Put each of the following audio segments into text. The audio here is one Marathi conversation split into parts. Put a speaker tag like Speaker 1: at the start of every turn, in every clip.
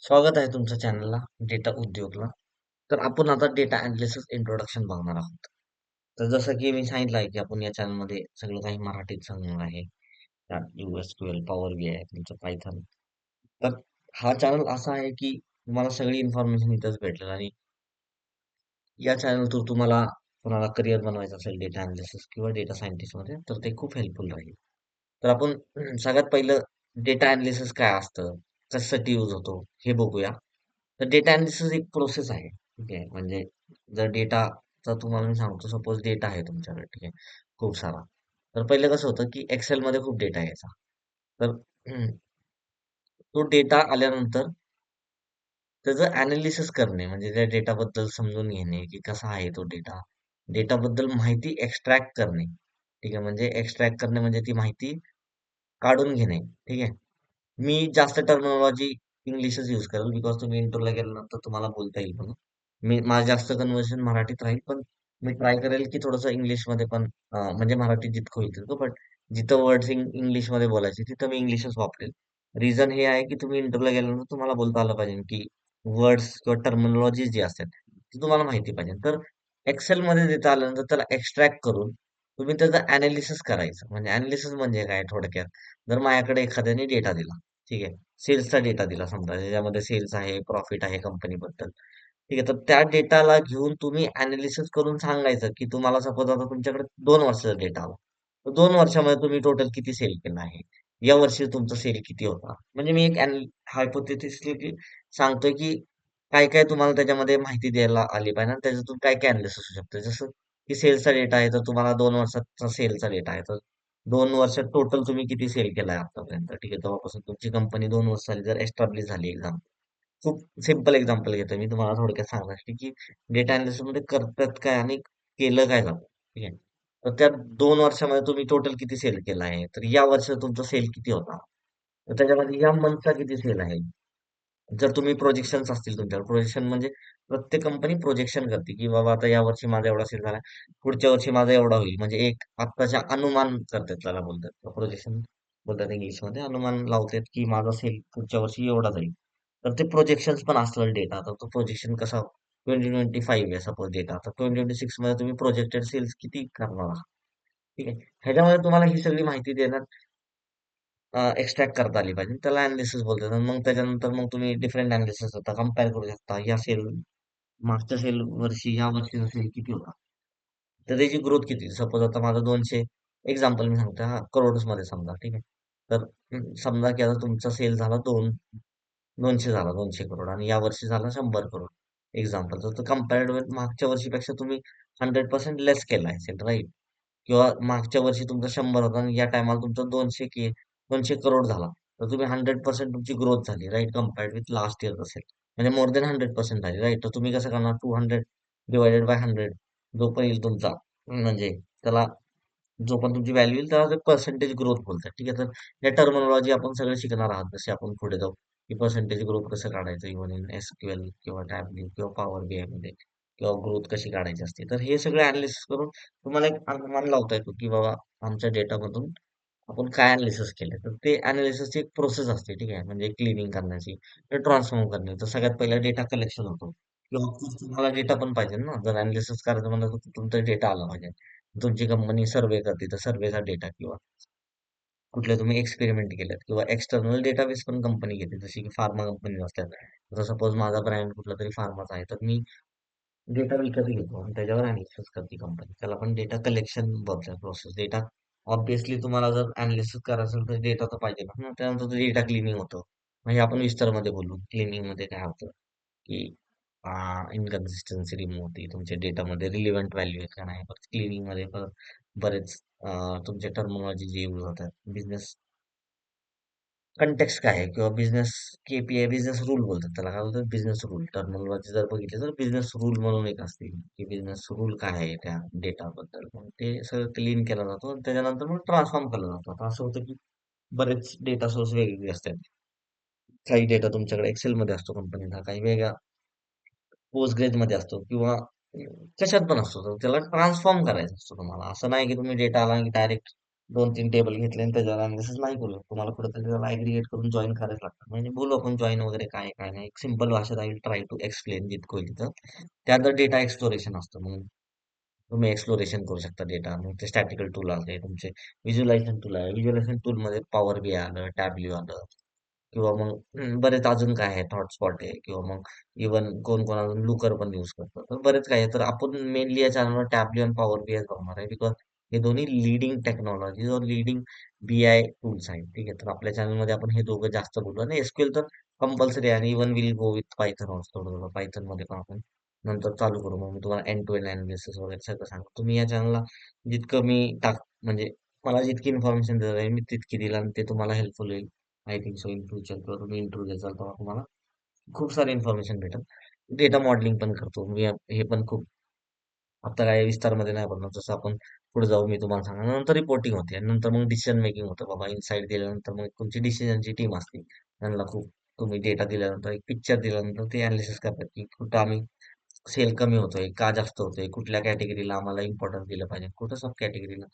Speaker 1: स्वागत आहे तुमच्या चॅनलला डेटा उद्योगला. तर आपण आता डेटा अनालिसिस इंट्रोडक्शन बघणार आहोत. तर जसं की मी सांगितलं आहे की आपण या चॅनलमध्ये सगळं काही मराठीत सांगणार आहे. त्यात SQL, पॉवर BI, तुमचं पायथन. तर हा चॅनल असा आहे की तुम्हाला सगळी इन्फॉर्मेशन इथंच भेटेल आणि या चॅनल थ्रू तुम्हाला कोणाला करिअर बनवायचं असेल डेटा अनालिसिस किंवा डेटा सायंटिस्ट मध्ये तर ते खूप हेल्पफुल राहील. तर आपण सगळ्यात पहिलं डेटा अनालिसिस काय असतं, कशासाठी यूज होतो हे बघूया. तर डेटा अनालिसिस एक प्रोसेस आहे. ठीक आहे. म्हणजे जर डेटाचा तुम्हाला मी सांगतो, सपोज डेटा आहे तुमच्याकडे, ठीक आहे, खूप सारा. तर पहिलं कसं होतं की एक्सेल मध्ये खूप डेटा यायचा. तर तो डेटा आल्यानंतर त्याचं ॲनालिसिस करणे म्हणजे त्या डेटाबद्दल समजून घेणे, की कसा आहे तो डेटा. डेटाबद्दल माहिती एक्स्ट्रॅक्ट करणे. ठीक आहे. म्हणजे एक्स्ट्रॅक्ट करणे म्हणजे ती माहिती काढून घेणे. ठीक आहे. मी जास्त टर्मिनॉलॉजी इंग्लिशच यूज करेल बिकॉज तुम्ही इंटरव्ह्यूला गेल्यानंतर तुम्हाला बोलता येईल म्हणून. माझं जास्त कन्व्हर्सेशन मराठीत राहील, पण मी ट्राय करेल की थोडंसं इंग्लिशमध्ये पण म्हणजे मराठीत जितकं होईल तितकं, पण जिथं वर्ड्स इंग्लिशमध्ये बोलायचे तिथं मी इंग्लिशच वापरेल. रिझन हे आहे की तुम्ही इंटरव्ह्यूला गेल्यानंतर तुम्हाला बोलता आलं पाहिजे की वर्ड्स किंवा टर्मिनॉलॉजी जी असतात ती तुम्हाला माहिती पाहिजे. तर एक्सेलमध्ये देता आल्यानंतर त्याला एक्स्ट्रॅक्ट करून तुम्ही त्याचं अनालिसिस करायचं. म्हणजे अनालिसिस म्हणजे काय थोडक्यात, जर माझ्याकडे एखाद्याने डेटा दिला, ठीक आहे, सेल्सचा डेटा दिला समजा, ज्याच्यामध्ये सेल्स आहे, प्रॉफिट आहे कंपनीबद्दल. ठीक आहे. तर त्या डेटाला घेऊन तुम्ही अनालिसिस करून सांगायचं, की तुम्हाला सपोज आता तुमच्याकडे 2 वर्षाचा डेटा आला. तर 2 वर्षामध्ये तुम्ही टोटल किती सेल केलं आहे? या वर्षी तुमचा सेल किती होता? म्हणजे मी एक हायपोथेसिसली सांगतोय, की काय-काय तुम्हाला त्याच्यामध्ये माहिती द्यायला आली पाहिजे आणि त्याच्यातून काय-काय अनालिसिस होऊ शकतं. जसं की सेल्सचा डेटा आहे, तर तुम्हाला 2 वर्षाचा सेलचा डेटा आहे. तर 2 वर्षात टोटल तुम्ही किती सेल केलाय आतापर्यंत? ठीक आहे. तेव्हापासून तुमची कंपनी 2 वर्ष झाली, जर एस्टॅब्लिश झाली एक्झाम्पल. खूप सिंपल एक्झाम्पल घेतोय मी तुम्हाला थोडक्यात सांगण्यासाठी, की डेटा अनालिसिसमध्ये करतात काय आणि केलं काय जातं. ठीक आहे. तर त्या 2 वर्षामध्ये तुम्ही टोटल किती सेल केला आहे? तर या वर्षात तुमचा सेल किती होता? तर त्याच्यामध्ये या मंथचा किती सेल आहे? जर तुम्ही प्रोजेक्शन्स असतील तुमच्याकडे, प्रोजेक्शन म्हणजे प्रत्येक कंपनी प्रोजेक्शन करते, की बाबा आता या वर्षी माझा एवढा सेल झाला, पुढच्या वर्षी माझा एवढा होईल. म्हणजे एक आत्ताच्या अनुमान करतात, त्याला बोलतात प्रोजेक्शन बोलतात इंग्लिशमध्ये. अनुमान लावतात, की माझा सेल पुढच्या वर्षी एवढा जाईल. तर ते प्रोजेक्शन्स पण असतील डेटा. तर तो प्रोजेक्शन कसा 2025 आहे सपोज डेटा. तर 2026 मध्ये तुम्ही प्रोजेक्टेड सेल्स किती करणार आहात? ठीक आहे. ह्याच्यामध्ये तुम्हाला ही सगळी माहिती देण्यात एक्स्ट्रॅक्ट करता आली पाहिजे. त्याला अनालिसिस बोलतात. आणि मग त्याच्यानंतर मग तुम्ही डिफरंट अनालिसिस होता कम्पेअर करू शकता. या सेल मागच्या सेल वर्षी या वर्षीचा सेल किती होता? तर त्याची ग्रोथ किती? सपोज आता माझा 200 एक्झाम्पल मी सांगतो हां, करोड्समध्ये समजा, ठीक आहे. तर समजा की आता तुमचा सेल झाला 200 झाला 200 करोड आणि या वर्षी झाला 100 करोड एक्झाम्पल. तर कंपेअर्ड विथ मागच्या वर्षीपेक्षा तुम्ही 100% लेस केला असेल, राईट? किंवा मागच्या वर्षी तुमचा 100 होता आणि या टायमाला तुमचा 200 करोड झाला. तर तुम्ही 100% तुमची ग्रोथ झाली, right? Compared with last year असेल. म्हणजे मोर दॅन 100% झाली, राईट? तर तुम्ही कसं करणार? 200 डिवायडेड बाय 100 जो पण येईल तुमचा, म्हणजे त्याला जो पण तुमची व्हॅल्यू येईल त्याला पर्सेंटेज ग्रोथ बोलतात. ठीक आहे. तर या टर्मिनॉलॉजी आपण सगळे शिकणार आहात जसे आपण पुढे जाऊ, की पर्सेंटेज ग्रोथ कसं काढायचं इव्हन इन SQL किंवा टॅबली किंवा पॉवर BI मध्ये, किंवा ग्रोथ कशी काढायची असते. तर हे सगळे अनालिसिस करून तुम्हाला एक अनुमान लावता येतो, की बाबा आमच्या डेटामधून आपण काय अनालिसिस केलं. तर ते अनालिसिसची एक प्रोसेस असते, ठीक आहे. म्हणजे क्लिनिंग करण्याची, ट्रान्सफॉर्म करणे. तर सगळ्यात पहिला डेटा कलेक्शन होतो, किंवा तुम्हाला डेटा पण पाहिजे ना. जर अनालिसिस करायचं म्हणलं तर तुमचा डेटा आला पाहिजे. तुमची कंपनी सर्व्हे करते तर सर्व्हेचा डेटा, किंवा कुठले तुम्ही एक्सपेरिमेंट केलेत, किंवा एक्सटर्नल डेटाबेस पण कंपनी घेते, जशी की फार्मा कंपनी असतात. तर सपोज माझा ब्रँड कुठला तरी फार्माचा आहे, तर मी डेटा विकत घेतो आणि त्याच्यावर अनालिसिस करते कंपनी. त्याला पण डेटा कलेक्शन बोलतात प्रोसेस. डेटा ऑब्विसली तुम्हाला जर अनालिसिस करायचं असेल तर डेटा तर पाहिजे ना. त्यानंतर डेटा क्लिनिंग होतं. म्हणजे आपण विस्तारमध्ये बोलू. क्लिनिंग मध्ये काय होतं, की इनकन्सिस्टन्सी रिमूव्ह होती. तुमच्या डेटामध्ये रिलेव्हंट व्हॅल्यू आहे का नाही. परत क्लिनिंग मध्ये बरेच तुमचे टर्मिनॉलॉजी जे यूज होतात. बिझनेस कंटेक्स्ट काय आहे, किंवा बिझनेस KPI, बिझनेस रूल बोलतात त्याला. काय बोलतात? Business rule. टर्मिनॉलॉजी जर बघितली तर बिझनेस रूल म्हणून एक असते, की बिझनेस रूल काय आहे त्या डेटाबद्दल. मग ते सगळं क्लीन केला जातो आणि त्याच्यानंतर मग ट्रान्सफॉर्म केला जातो. आता असं होतं की बरेच डेटा सोर्स वेगवेगळे असतात. काही डेटा तुमच्याकडे एक्सेल मध्ये असतो कंपनीचा, काही वेगळ्या पोस्टग्रेज मध्ये असतो, किंवा कशात पण असतो. तर त्याला ट्रान्सफॉर्म करायचा असतो तुम्हाला. असं नाही की तुम्ही डेटा आला की डायरेक्ट दोन तीन टेबल घेतले आणि त्याच्यावर अनालिसिस नाही करू शकत. तुम्हाला कुठेतरी त्याला ऍग्रीगेट करून जॉईन करायला लागतं. म्हणजे बोलू आपण जॉईन वगैरे काय आहे, काय नाही. एक सिंपल भाषेत I will try to explain जितकं होईल तिथं. त्यानंतर डेटा एक्सप्लोरेशन असतं. मग तुम्ही एक्सप्लोरेशन करू शकता डेटा. मग ते स्टॅटिकल टूल आले तुमचे. व्हिज्युअलायझेशन टूल आहे. व्हिज्युअलायझेशन टूल मध्ये पॉवर बी आलं, टॅब्ल्यू आलं, किंवा मग बरेच अजून काय आहे, हॉटस्पॉट आहे, किंवा मग इवन कोण कोण अजून लुकर पण यूज करतात. तर बरेच काय आहे. तर आपण मेनली या चॅनलवर टॅब्ल्यू आणि पॉवर बी आय बघणार आहे, बिकॉज हे दोन्ही लीडिंग टेक्नॉलॉजी और लीडिंग बी आय टूल्स आहेत. ठीक आहे, तर आपल्या चॅनलमध्ये आपण हे दोघं जास्त बोलू आणि एसक्यूएल तर कंपल्सरी आहे. आणि even will go with Python also. थोडं थोडं पायथन मध्ये पण आपण नंतर चालू करू. मग मी तुम्हाला एंड टू एंड अनालिसिस वगैरे सगळं सांगतो. तुम्ही या चॅनलला जितकं मी टाक म्हणजे मला जितकी इन्फॉर्मेशन देत आहे मी तितकी दिलं आणि ते तुम्हाला हेल्पफुल होईल. I think so in future किंवा तुम्ही इंटरव्ह्यू द्याल तेव्हा तुम्हाला खूप सारी इन्फॉर्मेशन भेटेल. डेटा मॉडेलिंग पण करतो मी. हे पण खूप आता काय विस्तारमध्ये नाही बोलणार. जसं आपण पुढे जाऊ मी तुम्हाला सांगणार. नंतर रिपोर्टिंग होते आणि नंतर मग डिसिजन मेकिंग होतं. बाबा इनसाईट दिल्यानंतर मग तुमची डिसिजनची टीम असते. त्यांना खूप तुम्ही डेटा दिल्यानंतर एक पिक्चर दिल्यानंतर ते अनालिसिस करतात की कुठं आम्ही सेल कमी होतोय, का जास्त होतोय, कुठल्या कॅटेगरीला आम्हाला इम्पॉर्टन्स दिलं पाहिजे, कुठं सब कॅटेगरीला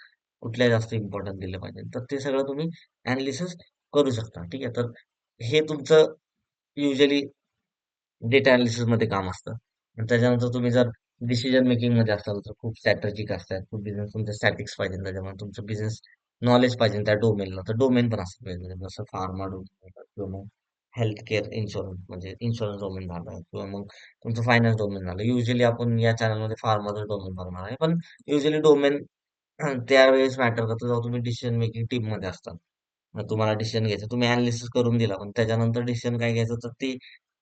Speaker 1: कुठल्या जास्त इम्पॉर्टन्स दिलं पाहिजे. तर ते सगळं तुम्ही अनालिसिस करू शकता. ठीक आहे, तर हे तुमचं युजली डेटा अनालिसिस मध्ये काम असतं. आणि त्याच्यानंतर तुम्ही जर डिसिजन मेकिंग मध्ये असाल तर खूप स्ट्रॅटेजिक असतात. खूप बिझनेस तुमचे स्टॅटिक्स पाहिजे, त्याच्यामुळे तुमचं बिझनेस नॉलेज पाहिजे त्या डोमेनला. तर डोमेन पण असतं वेगवेगळे, जसं फार्मा डोमेन किंवा मग हेल्थ केअर इन्शुरन्स म्हणजे इन्शुरन्स डोमेन झालं, किंवा मग तुमचं फायनान्स डोमेन झालं. युजली आपण या चॅनलमध्ये फार्माचं डोमेन बघणार आहे, पण युजली डोमेन त्यावेळेस मॅटर करतं जेव्हा तुम्ही डिसिजन मेकिंग टीम मध्ये असता. मग तुम्हाला डिसिजन घ्यायचं, तुम्ही अनालिसिस करून दिला, पण त्याच्यानंतर डिसिजन काय घ्यायचं तर ती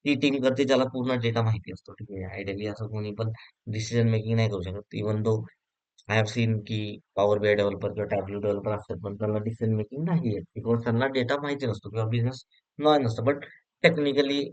Speaker 1: ती टीम करते ज्याला पूर्ण डेटा माहिती असतो. ठीक आहे, आयडियली असं कोणी पण डिसिजन मेकिंग नाही करू शकत. Even though I have seen की पॉवर बीआय डेव्हलपर किंवा टॅब्ल्यू डेव्हलपर असतात, पण त्यांना डिसिजन मेकिंग नाही आहे, बिकॉज त्यांना डेटा माहिती नसतो किंवा बिझनेस नॉलेज नसतं. बट टेक्निकली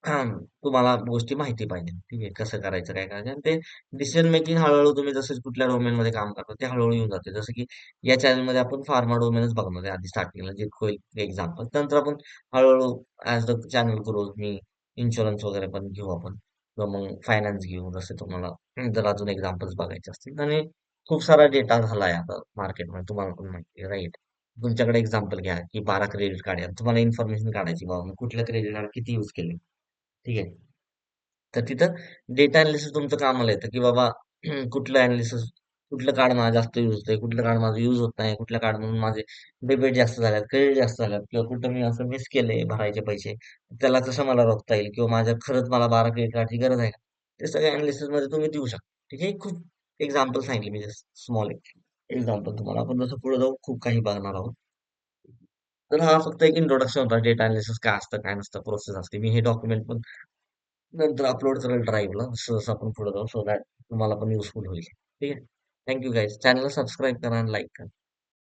Speaker 1: तुम्हाला गोष्टी माहिती पाहिजे. ठीक आहे, कसं करायचं, काय करायचं, आणि ते डिसिजन मेकिंग हळूहळू तुम्ही जसं कुठल्या डोमेनमध्ये काम करता ते हळूहळू येऊन जाते. जसं की या चॅनलमध्ये आपण फार्मा डोमेनच बघणार आहे आधी स्टार्टिंगला, जे होईल एक्झाम्पल. त्यानंतर आपण हळूहळू as the channel grows me insurance वगैरे पण घेऊ आपण, किंवा मग फायनान्स घेऊ, जसे तुम्हाला जर अजून एक्झाम्पल्स बघायचे असतील. आणि खूप सारा डेटा झालाय आता मार्केटमध्ये, तुम्हाला पण माहिती आहे, राईट? तुमच्याकडे एक्झाम्पल घ्या की 12 क्रेडिट कार्ड आहे, तुम्हाला इन्फॉर्मेशन काढायची बाबा मी कुठल्या क्रेडिट कार्ड किती यूज केले. ठीक आहे, तर तिथं डेटा अनालिसिस तुमचं कामाला येतं की बाबा कुठलं अनालिसिस, कुठलं कार्ड माझं जास्त यूज होतंय, कुठलं कार्ड माझं यूज होत नाही, कुठल्या कार्ड म्हणून माझे डेबिट जास्त झाल्यात, क्रेडिट जास्त झाल्यात, किंवा कुठं मी असं मिस केलंय भरायचे पैसे, त्याला कसं मला रोखता येईल, किंवा माझ्या खरंच मला 12 क्रेडिट कार्डची गरज आहे का, ते सगळे अनालिसिस मध्ये तुम्ही देऊ शकता. ठीक आहे, खूप एक्झाम्पल सांगितले मी, स्मॉल एक्झाम्पल. तुम्हाला आपण जसं पुढे जाऊ खूप काही बघणार आहोत. तर हा फक्त एक इंट्रोडक्शन होता, डेटा अनालिसिस काय असतं, काय नसतं, प्रोसेस असते. मी हे डॉक्युमेंट पण नंतर अपलोड करेल ड्राईव्हला, जसं जसं आपण पुढे जाऊ, सो दॅट तुम्हाला पण युजफुल होईल. ठीक आहे, थँक्यू गाईज. चॅनलला सबस्क्राईब करा आणि लाईक करा.